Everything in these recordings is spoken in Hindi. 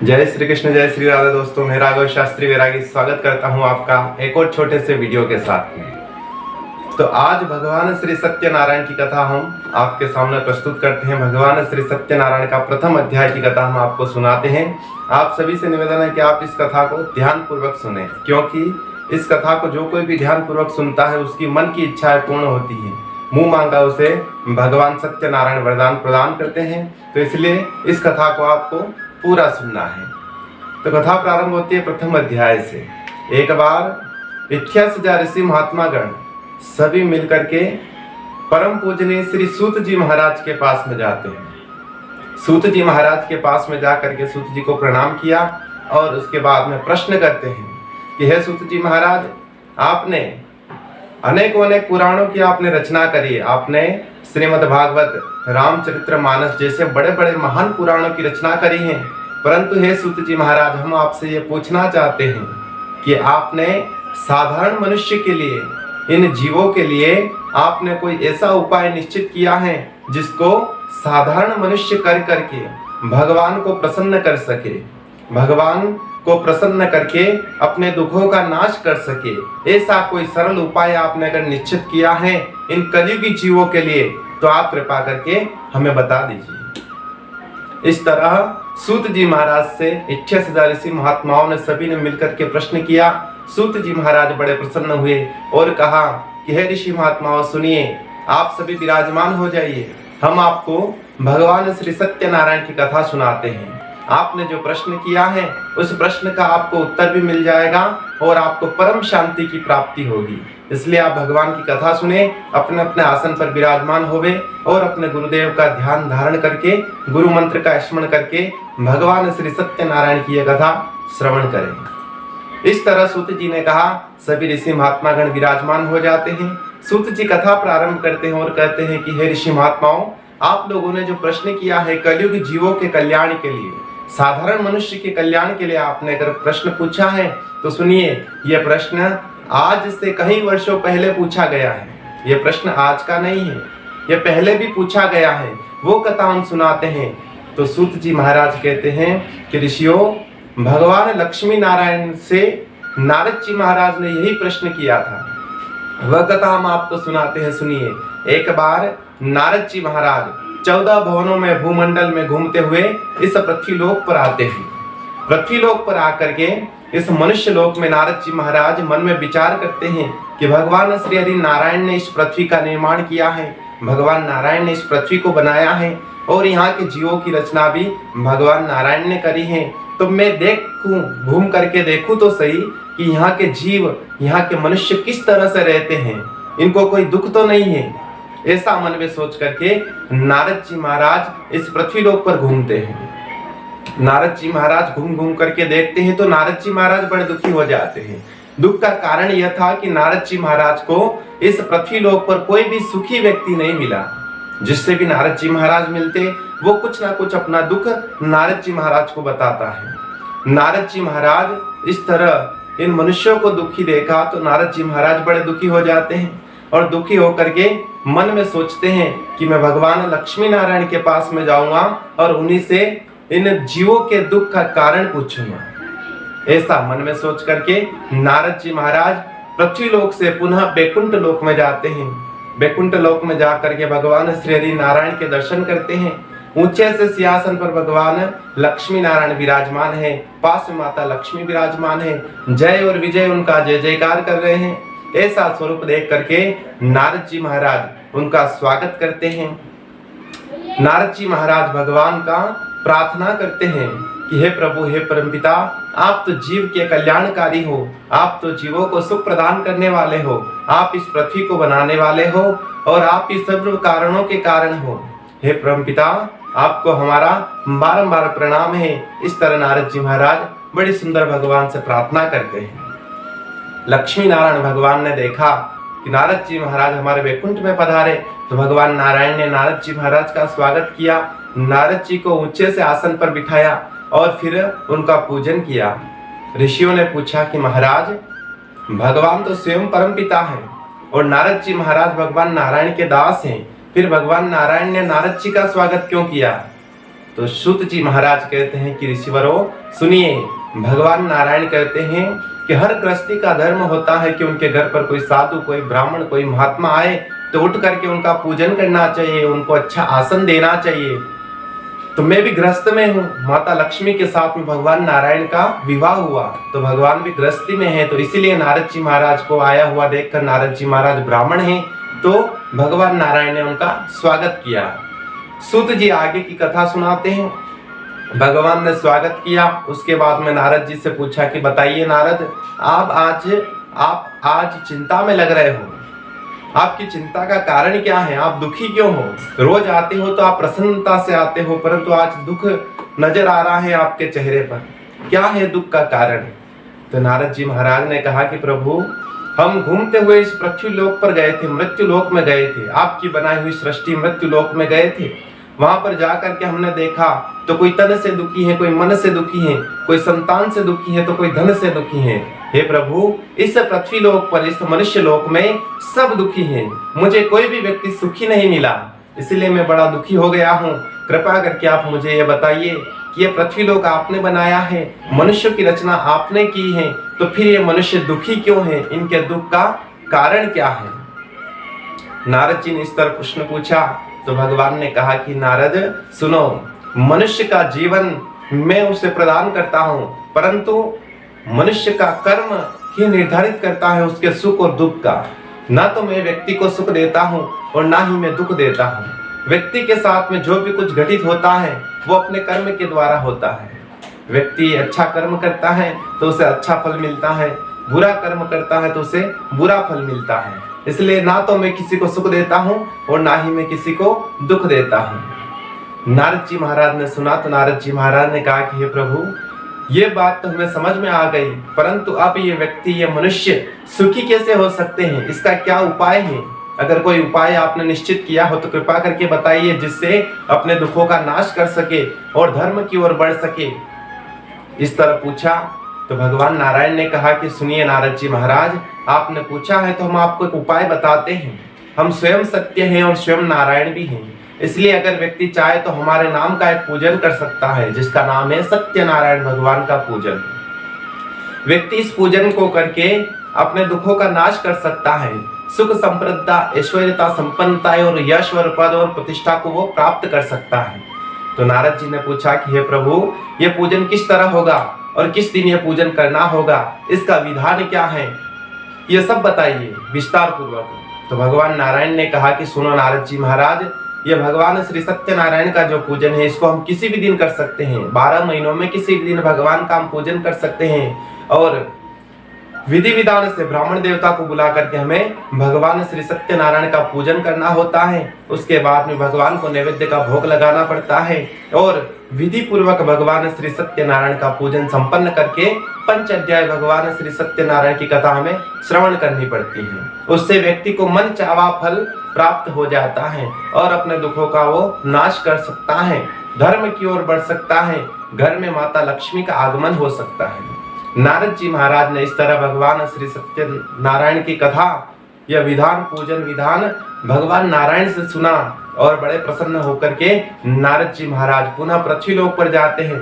जय श्री कृष्ण, जय श्री राधा। दोस्तों, मैं राघव शास्त्री वैरागी स्वागत करता हूं आपका एक और छोटे से वीडियो के साथ में। तो आज भगवान श्री सत्यनारायण की कथा हम आपके सामने प्रस्तुत करते हैं। भगवान श्री सत्यनारायण का प्रथम अध्याय की कथा हम आपको सुनाते हैं। आप सभी से निवेदन है कि आप इस कथा को ध्यान पूर्वक सुने, क्योंकि इस कथा को जो कोई भी ध्यान पूर्वक सुनता है उसकी मन की इच्छाएं पूर्ण होती है। मुंह मांगा उसे भगवान सत्यनारायण वरदान प्रदान करते हैं। तो इसलिए इस कथा को आपको पूरा सुनना है। तो कथा प्रारंभ होती है प्रथम अध्याय से। एक बार 88,000 ऋषि महात्मा गण सभी मिलकर के परम पूजनीय श्री सूत जी महाराज के पास में जाते हैं। सूत जी महाराज के पास में जाकर के सूत जी को प्रणाम किया और उसके बाद में प्रश्न करते हैं कि हे सूत जी महाराज, आपने अनेक पुराणों की आपने रचना करी। आपने श्रीमद् भागवत, रामचरितमानस जैसे बड़े बड़े महान पुराणों की रचना करी है। परंतु हे सूत जी महाराज, हम आपसे ये पूछना चाहते हैं कि आपने साधारण मनुष्य के लिए, इन जीवों के लिए आपने कोई ऐसा उपाय निश्चित किया है जिसको साधारण मनुष्य कर करके भगवान को प्रसन्न कर सके, भगवान को प्रसन्न करके अपने दुखों का नाश कर सके। ऐसा कोई सरल उपाय आपने अगर निश्चित किया है इन कलियुगी जीवों के लिए, तो आप कृपा करके हमें बता दीजिए। इस तरह सूत जी महाराज से 88,000 ऋषि महात्माओं ने सभी ने मिलकर के प्रश्न किया। सूत जी महाराज बड़े प्रसन्न हुए और कहा कि हे ऋषि महात्माओं, सुनिए, आप सभी विराजमान हो जाइए। हम आपको भगवान श्री सत्यनारायण की कथा सुनाते हैं। आपने जो प्रश्न किया है उस प्रश्न का आपको उत्तर भी मिल जाएगा और आपको परम शांति की प्राप्ति होगी। इसलिए आप भगवान की कथा सुने, अपने अपने आसन पर विराजमान होवे और अपने गुरुदेव का ध्यान धारण करके, गुरु मंत्र का स्मरण करके भगवान श्री सत्यनारायण की यह कथा श्रवण करें। इस तरह सूत जी ने कहा। सभी ऋषि महात्मा गण विराजमान हो जाते हैं। सूत जी कथा प्रारंभ करते हैं और कहते हैं कि हे ऋषि महात्माओं, आप लोगों ने जो प्रश्न किया है कलयुग जीवों के कल्याण के लिए, साधारण मनुष्य के कल्याण के लिए आपने अगर प्रश्न पूछा है, तो सुनिए, यह प्रश्न आज से कई वर्षों पहले पूछा गया है। यह प्रश्न आज का नहीं है, यह पहले भी पूछा गया है। वो कथा हम सुनाते हैं। तो सूत जी महाराज कहते हैं कि ऋषियों, भगवान लक्ष्मी नारायण से नारद जी महाराज ने यही प्रश्न किया था। वह कथा हम आपको सुनाते हैं, सुनिए। एक बार नारद जी महाराज 14 भवनों में भूमंडल में घूमते हुए इस पृथ्वीलोक पर आते हैं। पृथ्वीलोक पर आकर के इस मनुष्य लोक में नारद जी महाराज मन में विचार करते हैं कि भगवान श्री हरि नारायण ने इस पृथ्वी का निर्माण किया है, भगवान नारायण ने इस पृथ्वी को बनाया है और यहाँ के जीवों की रचना भी भगवान नारायण ने करी है। तो मैं देखूं, घूम करके देखूं तो सही कि यहाँ के जीव, यहाँ के मनुष्य किस तरह से रहते हैं, इनको कोई दुख तो नहीं है। ऐसा मन में सोच करके नारद जी महाराज इस पृथ्वीलोक पर घूमते हैं। नारद जी महाराज घूम घूम करके देखते हैं तो नारद जी महाराज बड़े दुखी हो जाते हैं। दुख का कारण यह था कि नारद जी महाराज को इस पृथ्वीलोक पर कोई भी सुखी व्यक्ति नहीं मिला। जिससे भी नारद जी महाराज मिलते, वो कुछ ना कुछ अपना दुख नारद जी महाराज को बताता है। नारद जी महाराज इस तरह इन मनुष्यों को दुखी देखा तो नारद जी महाराज बड़े दुखी हो जाते हैं और दुखी होकर के मन में सोचते हैं कि मैं भगवान लक्ष्मी नारायण के पास में जाऊंगा और उन्हीं से इन जीवों के दुख का कारण पूछूंगा। ऐसा मन में सोच करके नारद जी महाराज पृथ्वीलोक से पुनः बैकुंठ लोक में जाते हैं। बैकुंठ लोक में जाकर के भगवान श्री हरि नारायण के दर्शन करते हैं। ऊंचे से सिंहासन पर भगवान लक्ष्मी नारायण विराजमान है, पास में माता लक्ष्मी विराजमान है। जय और विजय उनका जय जयकार कर रहे हैं। ऐसा स्वरूप देख करके नारद जी महाराज उनका स्वागत करते हैं। नारद जी महाराज भगवान का प्रार्थना करते हैं कि हे प्रभु, हे परमपिता, आप तो जीव के कल्याणकारी हो, आप तो जीवों को सुख प्रदान करने वाले हो, आप इस पृथ्वी को बनाने वाले हो और आप इस सर्व कारणों के कारण हो। हे परमपिता, आपको हमारा बारंबार प्रणाम है। इस तरह नारद जी महाराज बड़ी सुंदर भगवान से प्रार्थना करते हैं। लक्ष्मी नारायण भगवान ने देखा कि नारद जी महाराज हमारे वैकुंठ में पधारे, तो भगवान नारायण ने नारद जी महाराज का स्वागत किया। नारद जी को ऊंचे से आसन पर बिठाया और फिर उनका पूजन किया। ऋषियों ने पूछा कि महाराज, भगवान तो स्वयं परमपिता हैं और नारद जी महाराज भगवान नारायण के दास हैं, फिर भगवान नारायण ने नारद जी का स्वागत क्यों किया? तो सूत जी महाराज कहते हैं कि ऋषिवरों सुनिए, भगवान नारायण कहते हैं कि हर गृहस्थी का धर्म होता है कि उनके घर पर कोई साधु, कोई ब्राह्मण, कोई महात्मा आए तो उठ करके उनका पूजन करना चाहिए, उनको अच्छा आसन देना चाहिए। तो मैं भी गृहस्थ में हूँ, माता लक्ष्मी के साथ में भगवान नारायण का विवाह हुआ, तो भगवान भी गृहस्थी में है, तो इसीलिए नारद जी महाराज को आया हुआ देखकर नारद जी महाराज ब्राह्मण हैं, तो भगवान नारायण ने उनका स्वागत किया। सूत जी आगे की कथा सुनाते हैं। भगवान ने स्वागत किया, उसके बाद में नारद जी से पूछा कि बताइए नारद, आप आज चिंता में लग रहे हो, आपकी चिंता का कारण क्या है, आप दुखी क्यों हो? रोज आते हो तो आप प्रसन्नता से आते हो, परंतु आज दुख नजर आ रहा है आपके चेहरे पर, क्या है दुख का कारण? तो नारद जी महाराज ने कहा कि प्रभु, हम घूमते हुए इस पृथ्वी लोक पर गए थे, मृत्यु लोक में गए थे, आपकी बनाई हुई सृष्टि मृत्यु लोक में गए थे। वहां पर जाकर के हमने देखा तो कोई तन से दुखी है, कोई मन से दुखी है, कोई संतान से दुखी है, तो कोई धन से दुखी है। हे प्रभु, इस पृथ्वी लोक पर, इस मनुष्य लोक में सब दुखी हैं, मुझे कोई भी व्यक्ति सुखी नहीं मिला, इसलिए मैं बड़ा दुखी हो गया हूँ। कृपा करके आप मुझे ये बताइए कि ये पृथ्वी लोक आपने बनाया है, मनुष्य की रचना आपने की है, तो फिर ये मनुष्य दुखी क्यों है, इनके दुख का कारण क्या है? नारद जी ने इस तरह प्रश्न पूछा तो भगवान ने कहा कि नारद सुनो, मनुष्य का जीवन मैं उसे प्रदान करता हूँ, परंतु मनुष्य का कर्म ही निर्धारित करता है उसके सुख और दुख का। ना तो मैं व्यक्ति को सुख देता हूँ और ना ही मैं दुख देता हूँ। व्यक्ति के साथ में जो भी कुछ घटित होता है वो अपने कर्म के द्वारा होता है। व्यक्ति अच्छा कर्म करता है तो उसे अच्छा फल मिलता है, बुरा कर्म करता है तो उसे बुरा फल मिलता है। इसलिए ना तो मैं किसी को सुख देता हूँ और ना ही मैं किसी को दुख देता हूँ। नारद जी महाराज ने सुना तो नारद जी महाराज ने कहा कि हे प्रभु, ये बात तो हमें समझ में आ गई, परंतु अब ये व्यक्ति, ये मनुष्य सुखी कैसे हो सकते हैं, इसका क्या उपाय है? अगर कोई उपाय आपने निश्चित किया हो तो कृपा करके बताइए, जिससे अपने दुखों का नाश कर सके और धर्म की ओर बढ़ सके। इस तरह पूछा तो भगवान नारायण ने कहा कि सुनिए नारद जी महाराज, आपने पूछा है तो हम आपको एक उपाय बताते हैं। हम स्वयं सत्य हैं और स्वयं नारायण भी हैं, इसलिए अगर व्यक्ति चाहे तो हमारे नाम का एक पूजन कर सकता है, जिसका नाम है सत्यनारायण भगवान का पूजन। व्यक्ति इस पूजन को करके अपने दुखों का नाश कर सकता है, सुख संपदा, ऐश्वर्यता, संपन्नता और यश और पद और प्रतिष्ठा को वो प्राप्त कर सकता है। तो नारद जी ने पूछा कि हे प्रभु, ये पूजन किस तरह होगा और किस दिन ये पूजन करना होगा, इसका विधान क्या है, ये सब बताइए विस्तार पूर्वक। तो भगवान नारायण ने कहा कि सुनो नारद जी महाराज, ये भगवान श्री सत्यनारायण का जो पूजन है इसको हम किसी भी दिन कर सकते हैं, 12 महीनों में किसी भी दिन भगवान का हम पूजन कर सकते हैं। और विधि विधान से ब्राह्मण देवता को बुला करके हमें भगवान श्री सत्यनारायण का पूजन करना होता है। उसके बाद में भगवान को नैवेद्य का भोग लगाना पड़ता है और विधि पूर्वक भगवान श्री सत्यनारायण का पूजन संपन्न करके 5 अध्याय भगवान श्री सत्यनारायण की कथा हमें श्रवण करनी पड़ती है। उससे व्यक्ति को मन चावा फल प्राप्त हो जाता है और अपने दुखों का वो नाश कर सकता है, धर्म की ओर बढ़ सकता है, घर में माता लक्ष्मी का आगमन हो सकता है। नारद जी महाराज ने इस तरह भगवान श्री सत्यनारायण की कथा, यह विधान, पूजन विधान भगवान नारायण से सुना और बड़े प्रसन्न होकर के नारद जी महाराज पुनः पृथ्वीलोक पर जाते हैं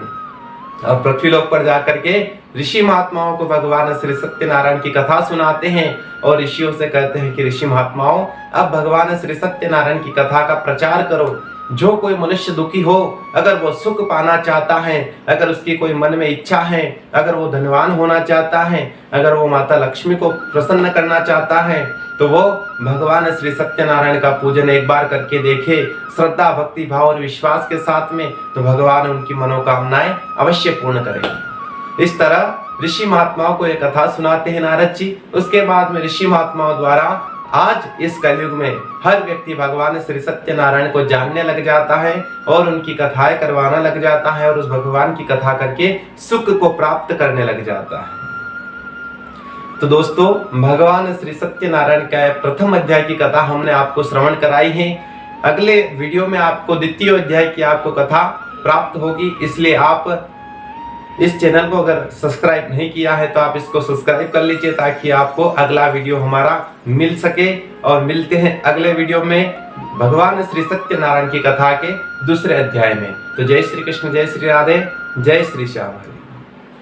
और पृथ्वीलोक पर जाकर के ऋषि महात्माओं को भगवान श्री सत्यनारायण की कथा सुनाते हैं और ऋषियों से कहते हैं कि ऋषि महात्माओं, अब भगवान श्री सत्यनारायण की कथा का प्रचार करो। जो कोई मनुष्य दुखी हो, अगर वो सुख पाना चाहता है, अगर उसकी कोई मन में इच्छा है, अगर वो धनवान होना चाहता है, अगर वो माता लक्ष्मी को प्रसन्न करना चाहता है, तो वो भगवान श्री सत्यनारायण का पूजन एक बार करके देखे, श्रद्धा, भक्ति भाव और विश्वास के साथ में, तो भगवान उनकी मनोकामनाएं अवश्य पूर्ण करेंगे। इस तरह ऋषि महात्माओं को एक कथा सुनाते हैं नारद जी। उसके बाद में ऋषि महात्माओं द्वारा आज इस कलयुग में हर व्यक्ति भगवान श्री सत्यनारायण को जानने लग जाता है और उनकी कथाएं करवाना लग जाता है और उस भगवान की कथा करके सुख को प्राप्त करने लग जाता है। तो दोस्तों, भगवान श्री सत्यनारायण का प्रथम अध्याय की कथा हमने आपको श्रवण कराई है। अगले वीडियो में आपको द्वितीय अध्याय की आपको कथा प्राप्त होगी, इसलिए आप इस चैनल को अगर सब्सक्राइब नहीं किया है तो आप इसको सब्सक्राइब कर लीजिए ताकि आपको अगला वीडियो हमारा मिल सके। और मिलते हैं अगले वीडियो में। भगवान श्री सत्यनारायण की कथा के दूसरे अध्याय में। तो जय श्री कृष्ण, जय श्री राधे, जय श्री श्याम।